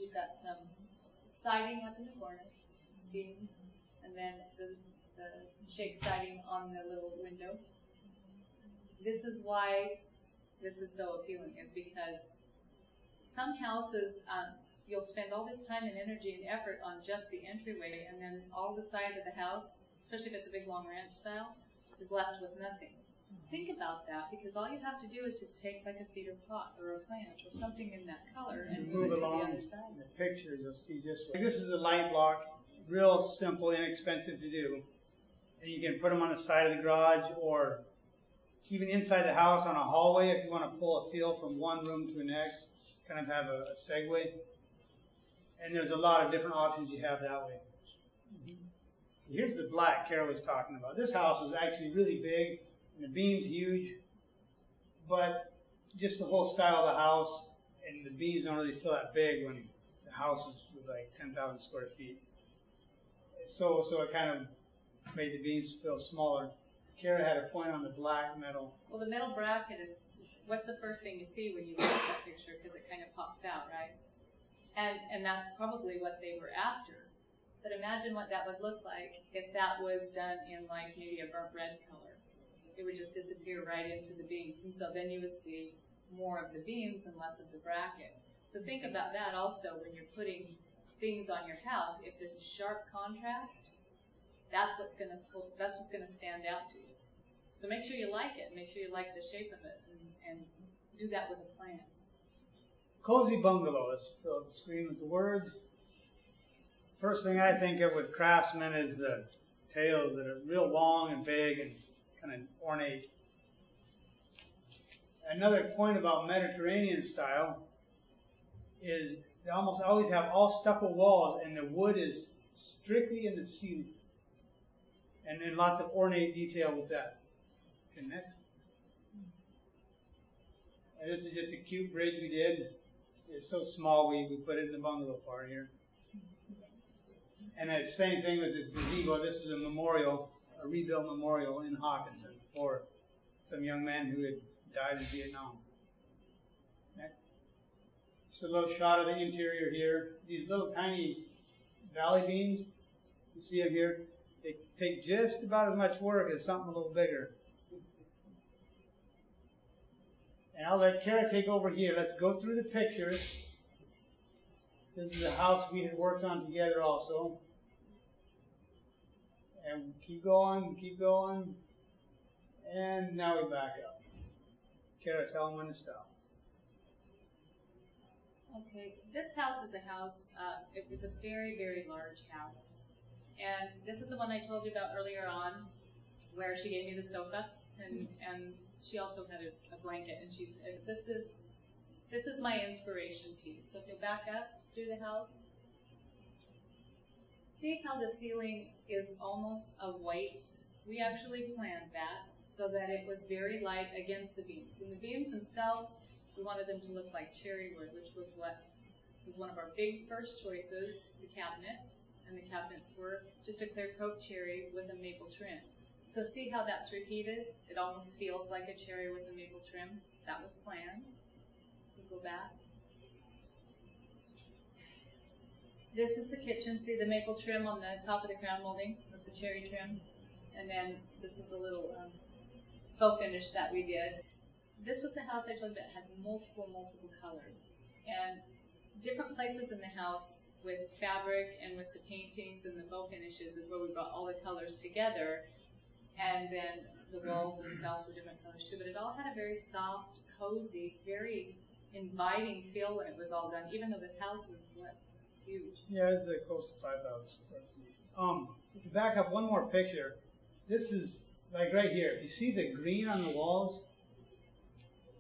You've got some siding up in the corner, beams, and then the shake siding on the little window. This is why this is so appealing, is because some houses, you'll spend all this time and energy and effort on just the entryway, and then all the side of the house, especially if it's a big long ranch style, is left with nothing. Think about that, because all you have to do is just take like a cedar pot or a plant or something in that color and move it to the other side. In the pictures, you'll see just what. This is a light block, real simple, inexpensive to do. And you can put them on the side of the garage or even inside the house on a hallway if you want to pull a feel from one room to the next, kind of have a segue. And there's a lot of different options you have that way. Here's the black Kara was talking about. This house was actually really big, and the beam's huge, but just the whole style of the house, and the beams don't really feel that big when the house was like 10,000 square feet. So it kind of made the beams feel smaller. Kara had a point on the black metal. Well, the metal bracket is, what's the first thing you see when you look at that picture, because it kind of pops out, right? And that's probably what they were after. But imagine what that would look like if that was done in like maybe a burnt red color. It would just disappear right into the beams. And so then you would see more of the beams and less of the bracket. So think about that also when you're putting things on your house. If there's a sharp contrast, that's what's going to stand out to you. So make sure you like it. Make sure you like the shape of it, and do that with a plan. Cozy bungalow. Let's fill the screen with the words. First thing I think of with Craftsman is the tails that are real long and big and kind of ornate. Another point about Mediterranean style is they almost always have all stucco walls, and the wood is strictly in the ceiling. And lots of ornate detail with that. Okay, next. And this is just a cute bridge we did. It's so small we put it in the bungalow part here. And the same thing with this gazebo. This is a memorial, a rebuilt memorial in Hawkinson for some young man who had died in Vietnam. Next. Just a little shot of the interior here. These little tiny valley beams, you see them here, they take just about as much work as something a little bigger. And I'll let Kara take over here. Let's go through the pictures. This is a house we had worked on together also. And keep going, and now we back up. Kara, tell them when to stop. Okay, this house is a house, it's a very, very large house. And this is the one I told you about earlier on, where she gave me the sofa, and she also had a blanket, and she said, this is my inspiration piece. So if you'll back up through the house, see how the ceiling is almost a white? We actually planned that so that it was very light against the beams. And the beams themselves, we wanted them to look like cherry wood, which was what was one of our big first choices, the cabinets. And the cabinets were just a clear coat cherry with a maple trim. So see how that's repeated? It almost feels like a cherry with a maple trim. That was planned. We'll go back. This is the kitchen. See the maple trim on the top of the crown molding with the cherry trim? And then this was a little faux finish that we did. This was the house I told you about. It had multiple colors. And different places in the house with fabric and with the paintings and the faux finishes is where we brought all the colors together. And then the walls themselves were different colors too. But it all had a very soft, cozy, very inviting feel when it was all done, even though this house was what? It's huge. Yeah, it's close to 5,000 square feet. If you back up one more picture, this is like right here. If you see the green on the walls,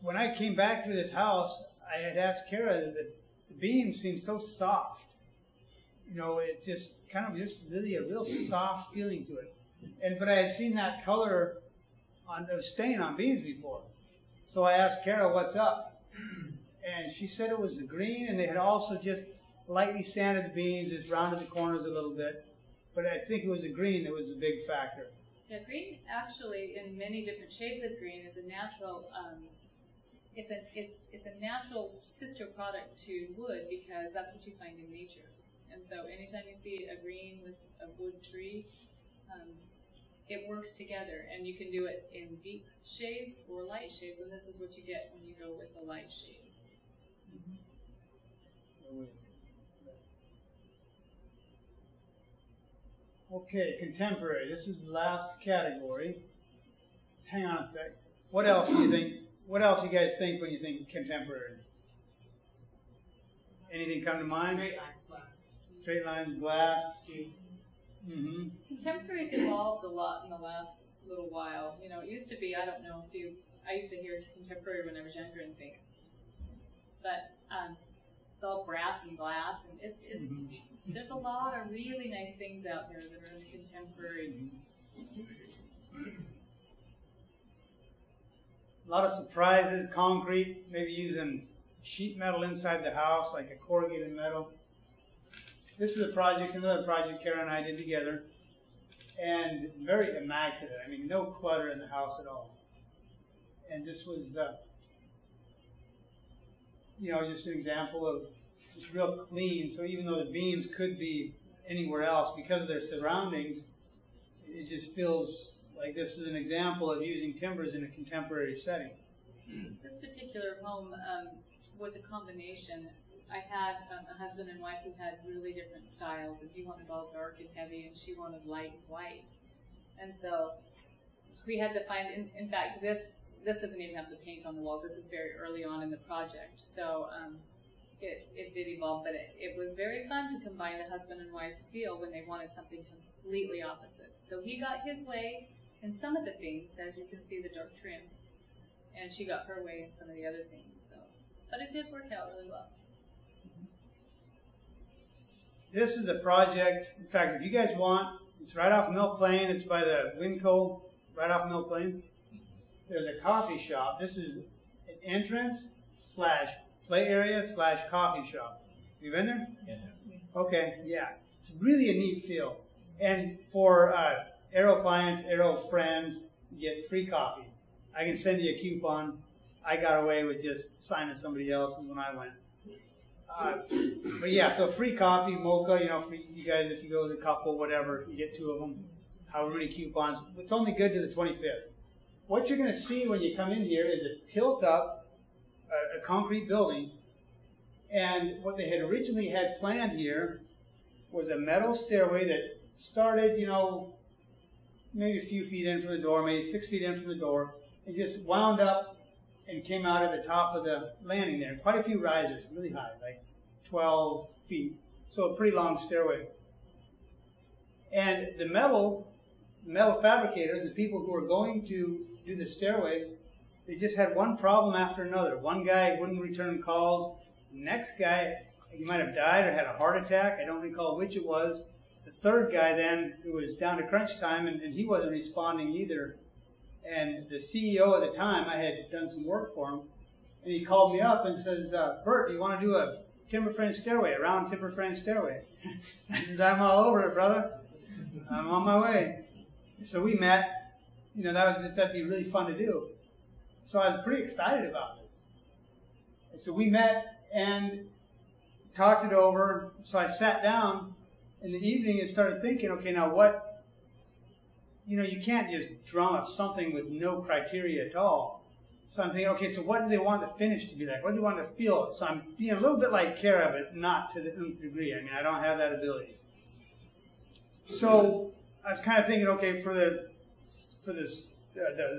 when I came back through this house, I had asked Kara that the beams seem so soft. You know, it's just kind of just really a real soft feeling to it. But I had seen that color on the stain on beams before. So I asked Kara, what's up? And she said it was the green, and they had also just lightly sanded the beams, just rounded the corners a little bit. But I think it was the green that was a big factor. Yeah, green actually, in many different shades of green, is a natural it's a natural sister product to wood because that's what you find in nature. And so anytime you see a green with a wood tree, it works together, and you can do it in deep shades or light shades, and this is what you get when you go with the light shade. Okay, contemporary. This is the last category. Hang on a sec. What else do you think? What else do you guys think when you think contemporary? Anything come to mind? Straight lines, glass. Straight lines, glass. Mm-hmm. Contemporary's evolved a lot in the last little while. You know, it used to be, I don't know if you, I used to hear contemporary when I was younger and think, but it's all brass and glass, and it's there's a lot of really nice things out there that are in contemporary. A lot of surprises, concrete, maybe using sheet metal inside the house, like a corrugated metal. This is a project, another project Kara and I did together, and very immaculate. I mean, no clutter in the house at all. And this was, you know, just an example of just real clean. So even though the beams could be anywhere else, because of their surroundings, it just feels like this is an example of using timbers in a contemporary setting. This particular home was a combination. I had a husband and wife who had really different styles, and he wanted all dark and heavy, and she wanted light and white. And so we had to find, in fact, this doesn't even have the paint on the walls. This is very early on in the project. So it did evolve, but it was very fun to combine the husband and wife's feel when they wanted something completely opposite. So he got his way in some of the things, as you can see the dark trim, and she got her way in some of the other things. So, but it did work out really well. This is a project, in fact, if you guys want, it's right off Mill Plain. It's by the Winco, right off Mill Plain. There's a coffee shop. This is an entrance / play area / coffee shop. You been there? Yeah. Okay, yeah. It's really a neat feel. And for Aero clients, Aero friends, you get free coffee. I can send you a coupon. I got away with just signing somebody else's when I went. But yeah, so free coffee, mocha, you know, for you guys, if you go as a couple, whatever, you get 2 of them, however many coupons. It's only good to the 25th. What you're going to see when you come in here is a tilt up, a concrete building, and what they had originally had planned here was a metal stairway that started, you know, maybe a few feet in from the door, maybe 6 feet in from the door, and just wound up and came out at the top of the landing there. Quite a few risers, really high, like 12 feet. So a pretty long stairway. And the metal fabricators, the people who were going to do the stairway, they just had one problem after another. One guy wouldn't return calls. The next guy, he might have died or had a heart attack. I don't recall which it was. The third guy then, it was down to crunch time, and he wasn't responding either. And the CEO at the time, I had done some work for him, and he called me up and says, Bert, do you want to do a timber frame stairway, a round timber frame stairway? I said, I'm all over it, brother. I'm on my way. So we met. You know, that'd be really fun to do. So I was pretty excited about this. And so we met and talked it over. So I sat down in the evening and started thinking, okay, now what? You know, you can't just drum up something with no criteria at all. So I'm thinking, okay, so what do they want the finish to be like? What do they want to feel? So I'm being a little bit like Kara, but not to the nth degree. I mean, I don't have that ability. So I was kind of thinking, okay, for the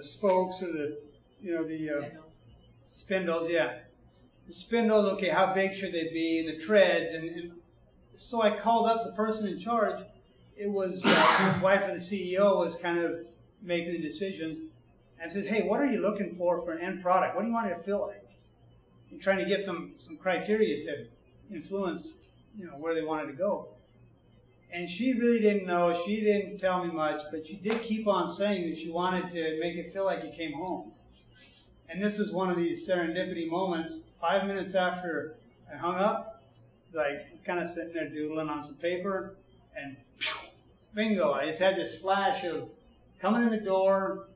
spokes or the, you know, the spindles, yeah. The spindles, okay, how big should they be? And the treads. And so I called up the person in charge. It was the wife of the CEO was kind of making the decisions. And said, hey, what are you looking for an end product? What do you want it to feel like? I'm trying to get some criteria to influence, you know, where they wanted to go. And she really didn't know. She didn't tell me much, but she did keep on saying that she wanted to make it feel like you came home. And this was one of these serendipity moments. 5 minutes after I hung up, I was kind of sitting there doodling on some paper, and bingo, I just had this flash of coming in the door,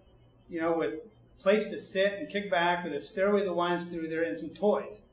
you know, with place to sit and kick back with a stairway that winds through there and some toys.